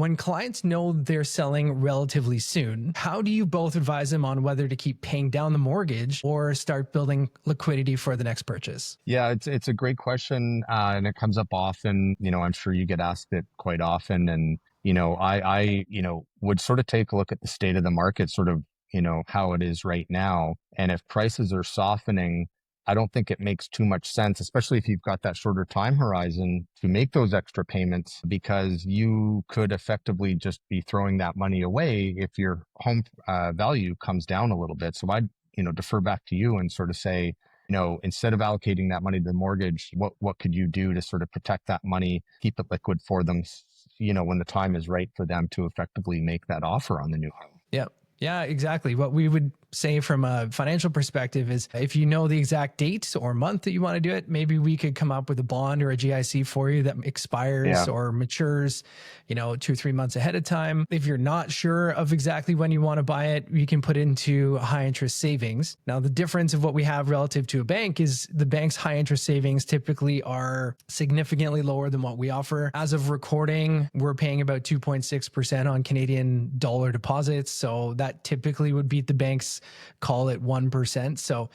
When clients know they're selling relatively soon, how do you both advise them on whether to keep paying down the mortgage or start building liquidity for the next purchase? Yeah, it's a great question, and it comes up often. I'm sure you get asked it quite often, and I would sort of take a look at the state of the market, sort of how it is right now, and if prices are softening, I don't think it makes too much sense, especially if you've got that shorter time horizon, to make those extra payments, because you could effectively just be throwing that money away if your home value comes down a little bit. So I'd defer back to you and sort of say, instead of allocating that money to the mortgage, what could you do to sort of protect that money, keep it liquid for them, when the time is right for them to effectively make that offer on the new home? Yeah. Yeah, exactly. What we would say from a financial perspective is if you know the exact date or month that you want to do it, maybe we could come up with a bond or a GIC for you that expires or matures, 2 or 3 months ahead of time. If you're not sure of exactly when you want to buy it, you can put into high interest savings. Now, the difference of what we have relative to a bank is the bank's high interest savings typically are significantly lower than what we offer. As of recording, we're paying about 2.6% on Canadian dollar deposits. So that typically would beat the bank's, call it 1%. So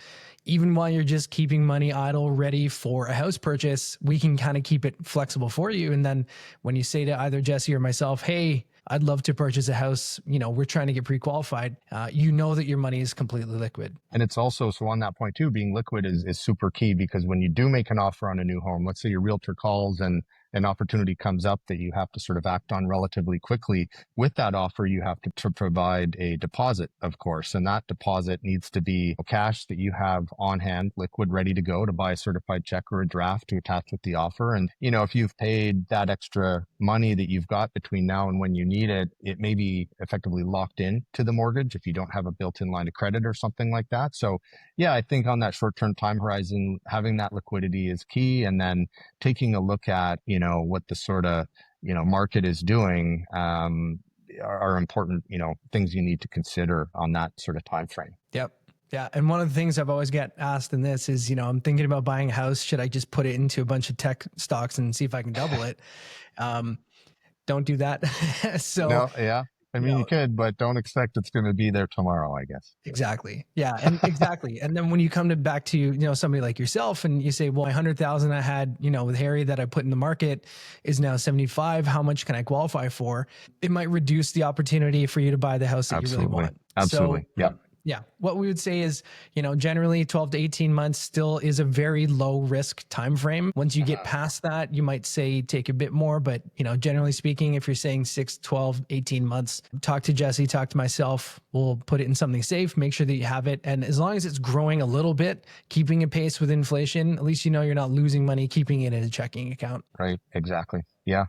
even while you're just keeping money idle ready for a house purchase, we can kind of keep it flexible for you. And then when you say to either Jesse or myself, hey, I'd love to purchase a house, we're trying to get pre-qualified, that your money is completely liquid. And it's also, so on that point too, being liquid is super key, because when you do make an offer on a new home, let's say your realtor calls and an opportunity comes up that you have to sort of act on relatively quickly. With that offer, you have to provide a deposit, of course, and that deposit needs to be cash that you have on hand, liquid, ready to go to buy a certified check or a draft to attach with the offer. And, if you've paid that extra money that you've got between now and when you need it, it may be effectively locked in to the mortgage if you don't have a built-in line of credit or something like that. So yeah, I think on that short-term time horizon, having that liquidity is key. And then taking a look at, what the sort of, market is doing, are important, things you need to consider on that sort of time frame. Yep. Yeah. And one of the things I've always get asked in this is, I'm thinking about buying a house. Should I just put it into a bunch of tech stocks and see if I can double it? Don't do that. So no, yeah. I mean, you could, but don't expect it's going to be there tomorrow, I guess. Exactly. Yeah. And exactly. And then when you come back to, somebody like yourself and you say, well, my 100,000 I had, with Harry that I put in the market is now 75. How much can I qualify for? It might reduce the opportunity for you to buy the house that you really want. Absolutely. So, yeah. Yeah. What we would say is, generally 12 to 18 months still is a very low risk time frame. Once you get past that, you might say take a bit more, but generally speaking, if you're saying 6, 12, 18 months, talk to Jesse, talk to myself, we'll put it in something safe, make sure that you have it. And as long as it's growing a little bit, keeping a pace with inflation, at least you're not losing money, keeping it in a checking account. Right. Exactly. Yeah.